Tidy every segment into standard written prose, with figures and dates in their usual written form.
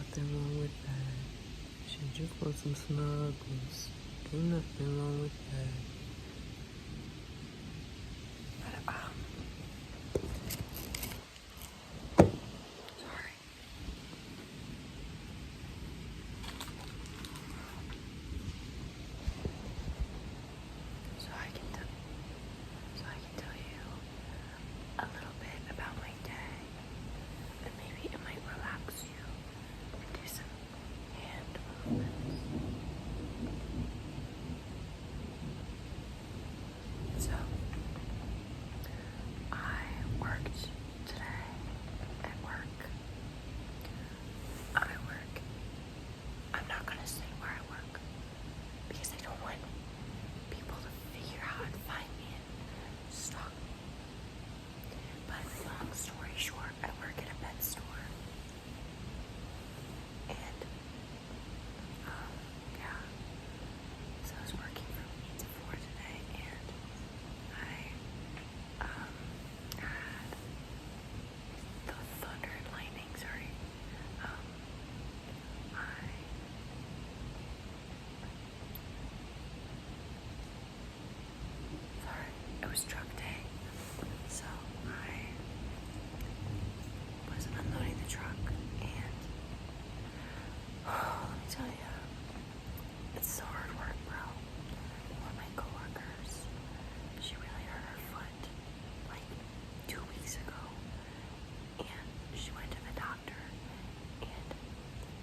nothing wrong with that. She just wants some snuggles. Ain't nothing wrong with that. But, sorry. So I can tell you a little bit about my day, and maybe it might relax you and do some hand movements. So, I worked today at work. I'm not going to say where I work because I don't want people to figure out how to find me and stalk me. But long story short, I work at a pet store. And, yeah. So I was working from 8 to 4 today, and I had the thunder and lightning, sorry. It was truck day, so I was unloading the truck, and let me tell you, it's so hard work, bro. One of my coworkers, she really hurt her foot like 2 weeks ago, and she went to the doctor, and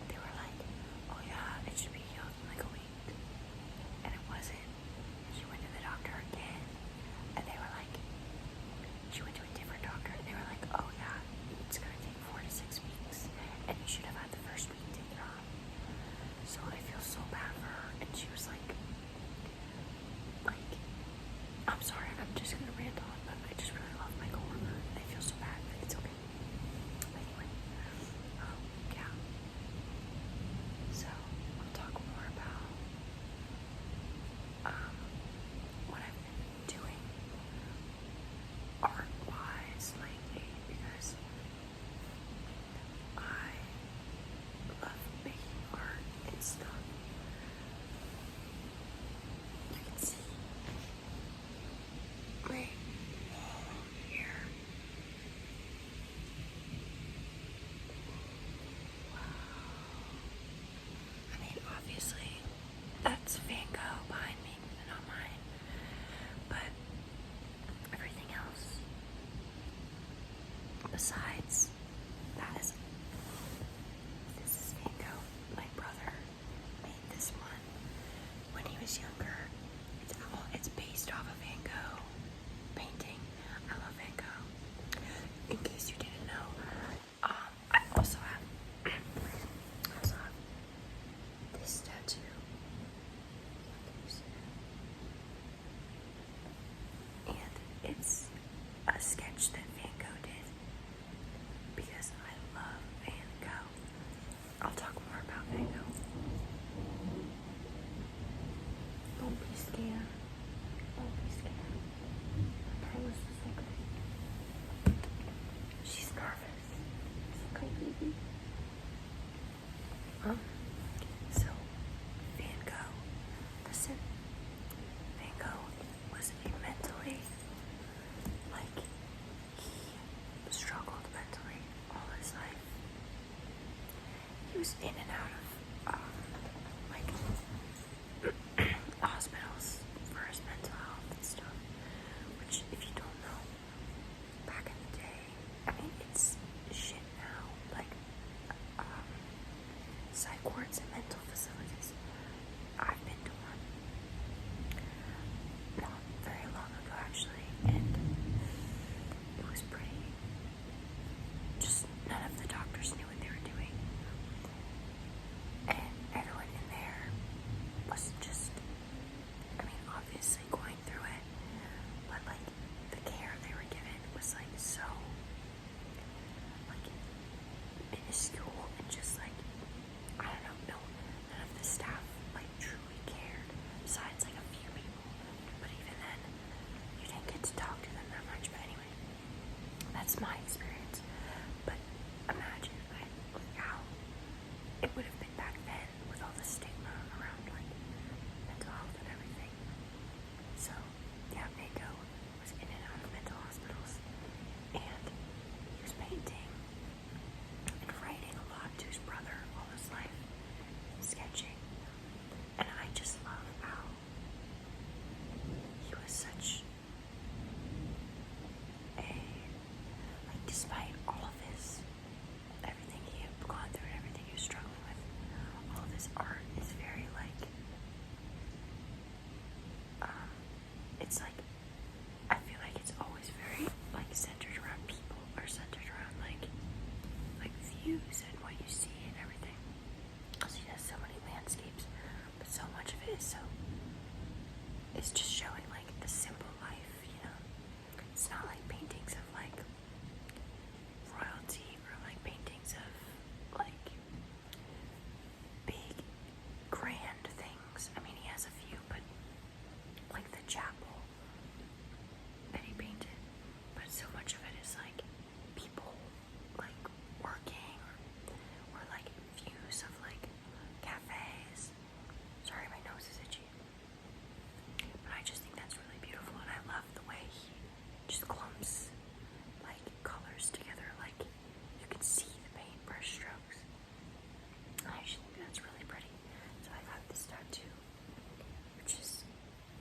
they were like, oh yeah, it should be healed in like a week, and it wasn't. She went to the doctor again, and they were like, she went to a different doctor, and they were like, oh yeah, it's gonna take 4 to 6 weeks, and you should have had the first week taken off. So I feel so bad for her, and she was like, I'm sorry, I'm just gonna rant on, but I just really love my coworker, and I feel so bad, but it's okay. Anyway, yeah. So we'll talk more about what I've been doing art-wise lately, because I love making art and stuff. You can see right here. Wow. I mean, obviously, that's Van Gogh behind me, not mine. But everything else besides that is Van Gogh. My brother made this one when he was younger. It's based off of Van Gogh painting. I love Van Gogh. In case you didn't know, I also have this tattoo. And it's a sketch that Van Gogh did because I love Van Gogh. I'll talk more about Van Gogh. Don't be scared. Don't be scared. Carlos is okay. She's nervous. It's okay, baby. So, Van Gogh, listen, Van Gogh was mentally, he struggled mentally all his life. He was in and out of, hospitals for his mental health and stuff, which, if you don't know, back in the day, I mean, it's shit now, psych wards and mental facilities. I've been to one not very long ago, actually, and it was pretty, just none of the doctors knew what they were doing, and everyone in there was just, I mean, obviously going through it, but the care they were given was so minuscule, and just I don't know, none of the staff truly cared, besides a few people, but even then, you didn't get to talk to them that much. But anyway, that's my experience. But imagine how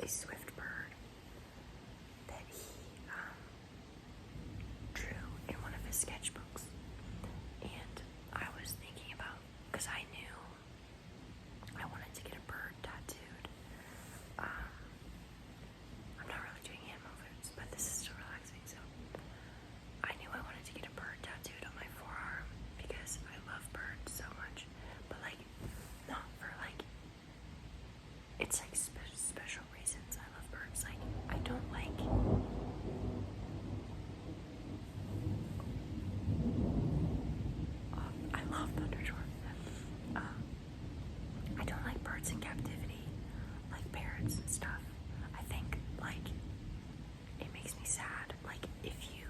a swift bird that he drew in one of his sketchbooks. And I was thinking about, because I knew I wanted to get a bird tattooed. I'm not really doing hand movements, but this is still relaxing, so I knew I wanted to get a bird tattooed on my forearm because I love birds so much, but like, not for like, it's like special reasons I love birds. Like, I don't like, I love thunderstorm. I don't like birds in captivity, like parrots and stuff. I think, like, it makes me sad. Like, if you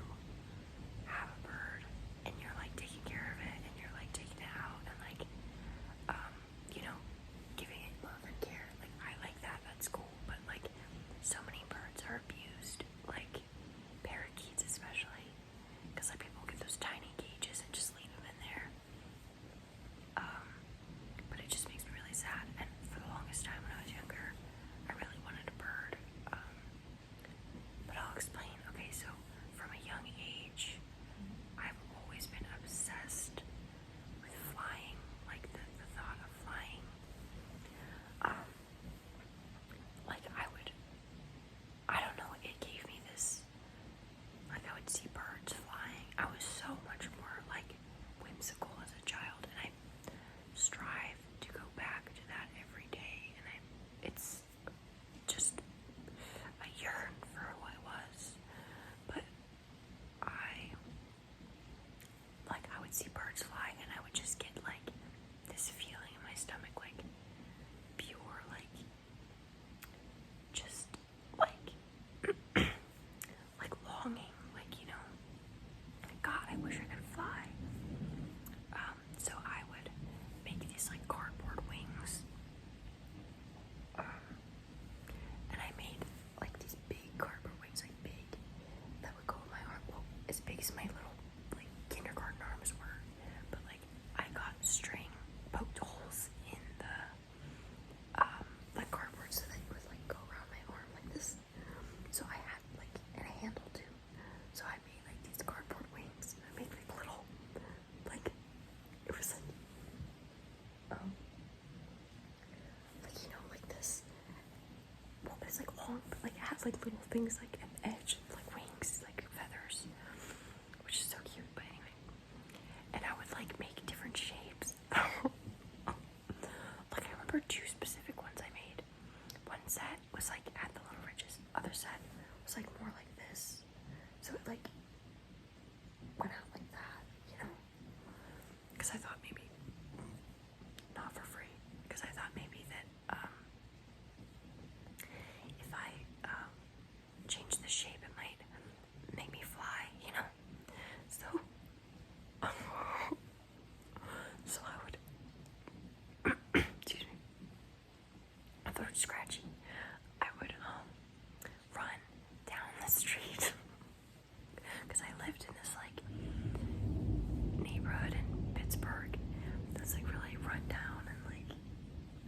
have a bird and you're like taking care of it and you're like taking it out and like, you know, giving it love and care, like, I like that. That's cool. But like, so many birds are abused, like parakeets especially, because like people get those tiny cages and just leave them in there. But it just makes me really sad. And for the longest time when I was younger, I really wanted a bird. But I'll explain. Okay, so from a young age, I've always been obsessed with flying, like the thought of flying. Like I don't know, it gave me this, like I would see birds flying. I was so much more like whimsical as a child, and I strive to go back to that every day, and it's just, I yearn for who I was, but I would see birds flying and I would just get like this feeling in my stomach, like pure, like just like like longing, like, you know, God, I wish I could fly. So I would make these like cardboard wings, and I made like these big cardboard wings, like big, that would go in my arm, well, as big as my little like kindergarten arms were, but like I got string poked holes in the like cardboard so that it would like go around my arm like this. So I had like, and a handle too. So I made like these cardboard wings. I made like little, like, it was like, like, you know, like this. Well, it's like long, but like it has like little things like an edge, like wings, like feathers, which is so cute. But anyway, and I would like make different shapes. Like I remember two specific ones I made. One set was like had the little ridges. Other set was like more like this. So it like went out like that, you know? Because I thought maybe, not for free, because I thought maybe that if I change the shape, it might make me fly, you know? So, so I would, excuse me, my throat's scratchy. I would run down the street, because I lived in this like neighborhood in Pittsburgh that's like really run down, and like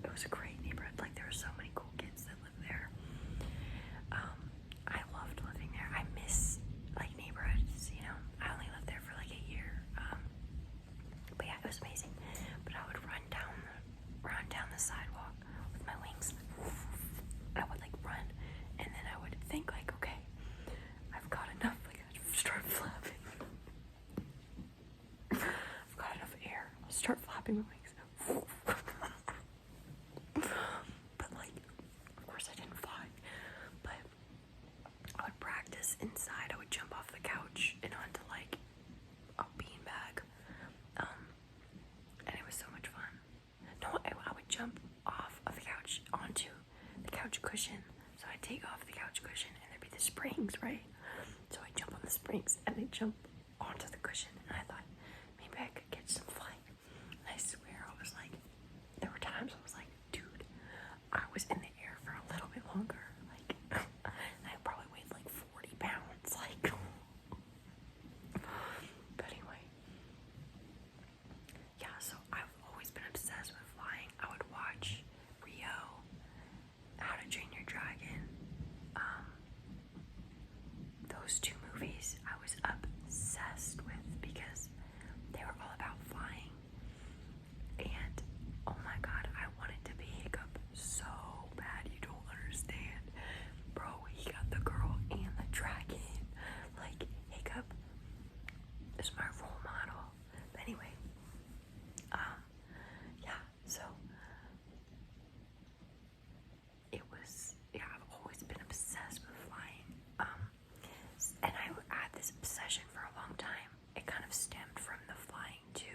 it was a great neighborhood. Like there were so many cool kids that lived there. I loved living there. I miss like neighborhoods, you know. I only lived there for like a year, but yeah, it was amazing. But I would run down the sidewalk with my wings. I would like run, and then I would think like, okay, I've got enough. Like I'd start flapping. I've got enough air. I'll start flapping my wings. But like, of course I didn't fly. But I would practice inside. I would jump off the couch and onto like a beanbag. And it was so much fun. No, I would jump off of the couch onto the couch cushion. So I'd take off the couch cushion and there'd be the springs, right? So I'd jump on the springs and they'd jump onto the cushion. And I thought, maybe I could get some flight. And I swear I was like, there were times I was like, dude, I was in the air for a little bit longer. Like, I probably weighed like 40 pounds. Like, but anyway, yeah, so I've always been obsessed with flying. I would watch Rio, How to Train Your Dragon, this obsession for a long time. It kind of stemmed from the flying to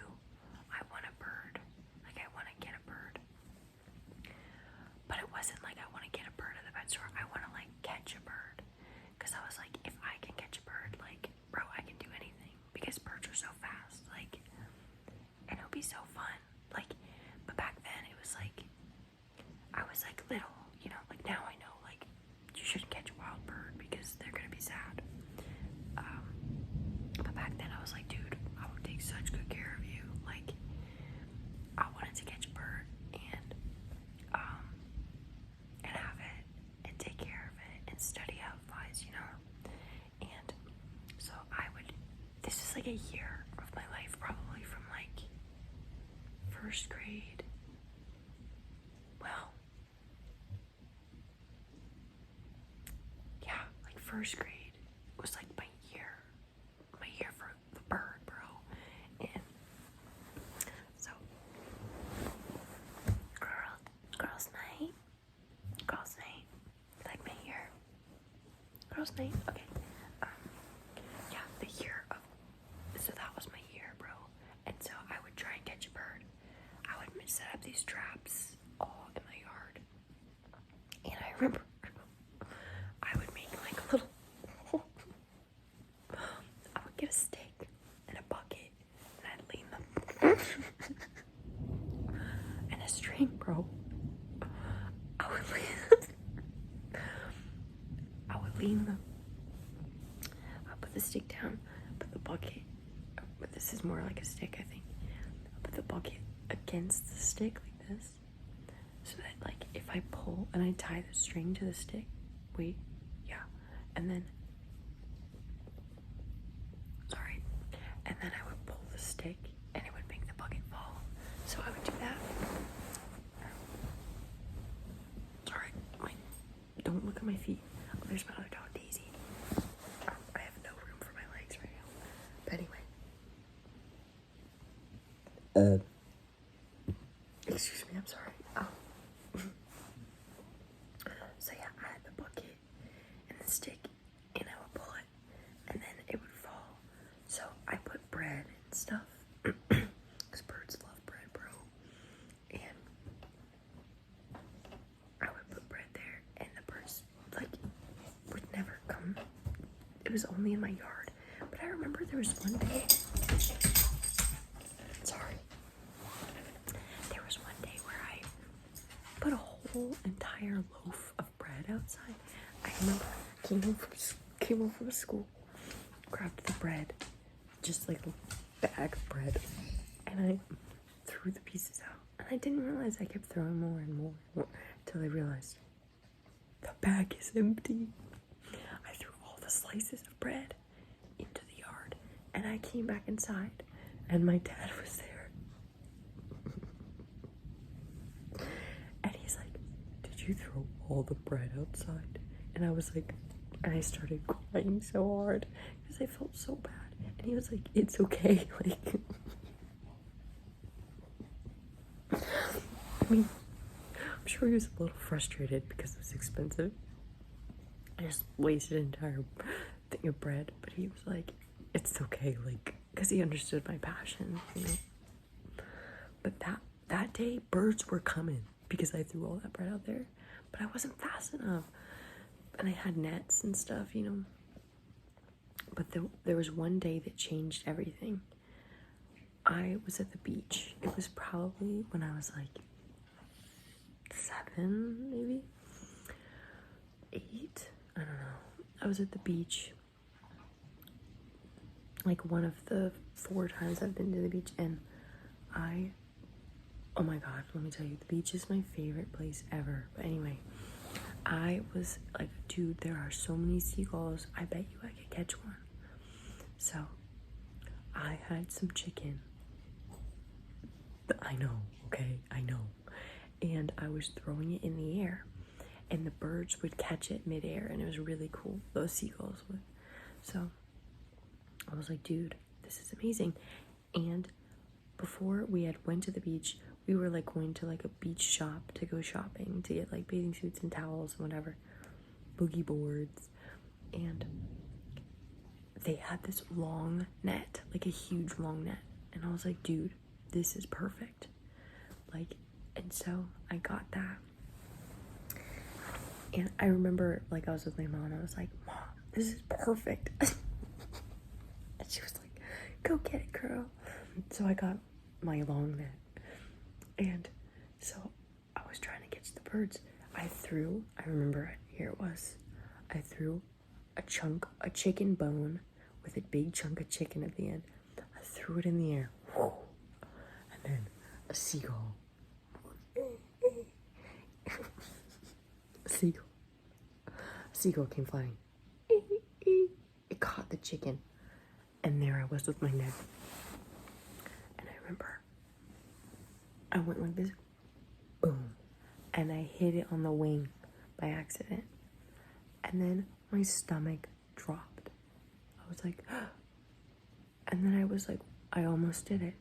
I want a bird. Like I want to get a bird. But it wasn't like I want to get a bird at the pet store. I want to like catch a bird. Because I was like, if I can catch a bird, like, bro, I can do anything. Because birds are so fast. Like, and it'll be so fun. Like, but back then it was like, I was like little, you know, like now I know, like, you shouldn't catch a wild bird because they're gonna be sad. But back then I was like, dude, I would take such good care of you. Like, I wanted to catch a bird and have it and take care of it and study how it flies, you know. And so this is like a year of my life, probably from like first grade. Well, yeah, like first grade was like my year for the bird, bro. And so, girls' night. You like my year? Girls' night. Okay. Yeah, the year of. So that was my year, bro. And so I would try and catch a bird. I would set up these traps all in my yard. And I remember I would make like a little. I would get a stick and a bucket, and I'd lean them. And a string, bro. I would lean them. I'll put the stick down, put the bucket, but this is more like a stick, I think. I'll put the bucket against the stick like this, so that like if I pull and I tie the string to the stick, and then I would pull the stick and it would make the bucket fall. So I would do that. Sorry, don't look at my feet. Oh, there's my other dog, Daisy. I have no room for my legs right now. But anyway. Excuse me, I'm sorry. So yeah, I had the bucket and the stick, and I would pull it, and then it would fall. So I put bread and stuff, because birds love bread, bro. And I would put bread there, and the birds like would never come. It was only in my yard. But I remember there was one day. Sorry. There was one day where I put a whole entire loaf of bread outside. I remember came home from school, grabbed the bread, just like a bag of bread, and I threw the pieces out. And I didn't realize I kept throwing more and more until I realized the bag is empty. I threw all the slices of bread into the yard, and I came back inside, and my dad was there. And he's like, "Did you throw all the bread outside?" And I was like, and I started crying so hard because I felt so bad. And he was like, "It's okay." Like, I mean, I'm sure he was a little frustrated because it was expensive. I just wasted an entire thing of bread, but he was like, "It's okay," like, because he understood my passion, you know. But that day, birds were coming because I threw all that bread out there, but I wasn't fast enough, and I had nets and stuff, you know. But there was one day that changed everything. I was at the beach. It was probably when I was like 7, maybe 8. I don't know. I was at the beach, like one of the 4 times I've been to the beach, and oh my god, let me tell you, the beach is my favorite place ever. But anyway, I was like, dude, there are so many seagulls. I bet you I could catch one. So I had some chicken. I know, okay, I know. And I was throwing it in the air, and the birds would catch it midair, and it was really cool. Those seagulls would. So I was like, dude, this is amazing. And before we had went to the beach, we were like going to like a beach shop to go shopping to get like bathing suits and towels and whatever, boogie boards. And they had this long net, like a huge long net. And I was like, dude, this is perfect. Like, and so I got that. And I remember, like, I was with my mom, and I was like, Mom, this is perfect. And she was like, go get it, girl. So I got my long net. And so I was trying to catch the birds. I remember it, here it was. I threw a chicken bone with a big chunk of chicken at the end. I threw it in the air. Whew. And then a seagull. Seagull came flying. It caught the chicken. And there I was with my net. And I remember I went like this. Boom. And I hit it on the wing by accident. And then my stomach dropped. I was like, and then I was like, I almost did it.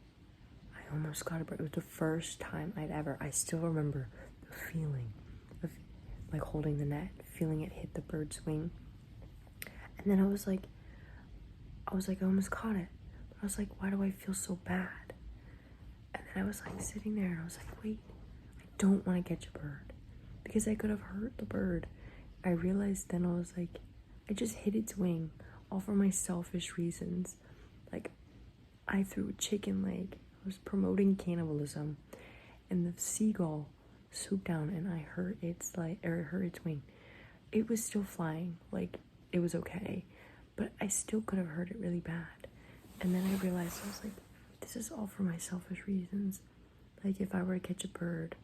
I almost got a bird. It was the first time I still remember the feeling of like holding the net, feeling it hit the bird's wing. And then I was like, I almost caught it. But I was like, why do I feel so bad? And then I was like sitting there and I was like, wait, I don't want to catch a bird because I could have hurt the bird. I realized then I was like, I just hit its wing all for my selfish reasons. Like, I threw a chicken leg. I was promoting cannibalism. And the seagull swooped down and I hurt its wing. It was still flying. Like, it was okay. But I still could have hurt it really bad. And then I realized, I was like, this is all for my selfish reasons. Like, if I were to catch a bird,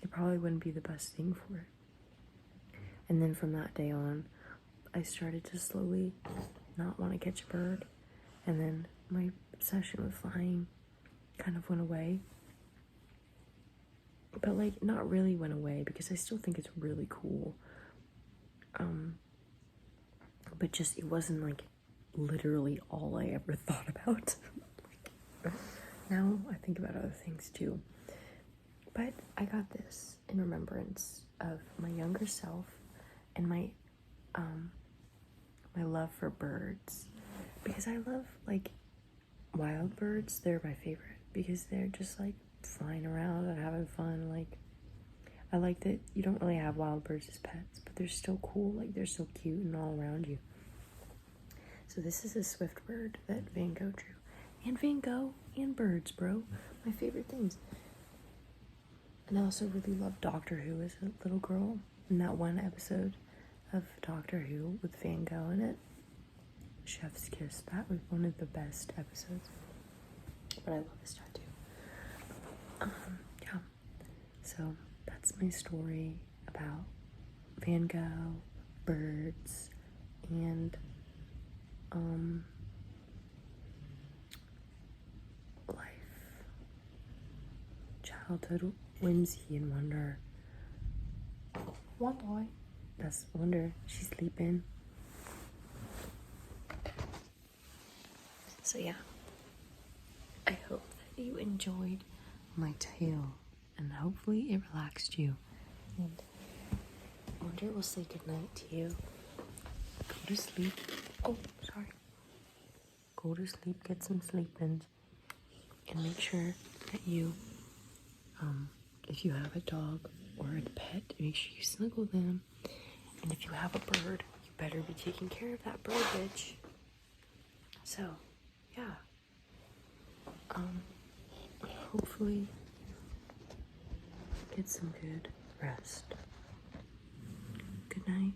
it probably wouldn't be the best thing for it. And then from that day on, I started to slowly not want to catch a bird. And then my obsession with flying kind of went away. But like, not really went away because I still think it's really cool. But just, it wasn't like literally all I ever thought about. Now I think about other things too. But I got this in remembrance of my younger self and my love for birds, because I love like wild birds. They're my favorite because they're just like flying around and having fun. Like, I like that you don't really have wild birds as pets, but they're still cool. Like, they're so cute and all around you. So this is a swift bird that Van Gogh drew. And Van Gogh and birds, bro. My favorite things. And I also really loved Doctor Who as a little girl. In that one episode of Doctor Who with Van Gogh in it, Chef's Kiss. That was one of the best episodes. But I love this tattoo. Yeah. So that's my story about Van Gogh, birds, and life, childhood whimsy and wonder. One boy. That's Wonder. She's sleeping. So yeah, I hope that you enjoyed my tale and hopefully it relaxed you. And Wonder will say goodnight to you. Go to sleep. Oh, sorry. Go to sleep, get some sleep in, and make sure that you, if you have a dog or a pet, make sure you snuggle them. And if you have a bird, you better be taking care of that bird, bitch. So, yeah. Hopefully get some good rest. Good night.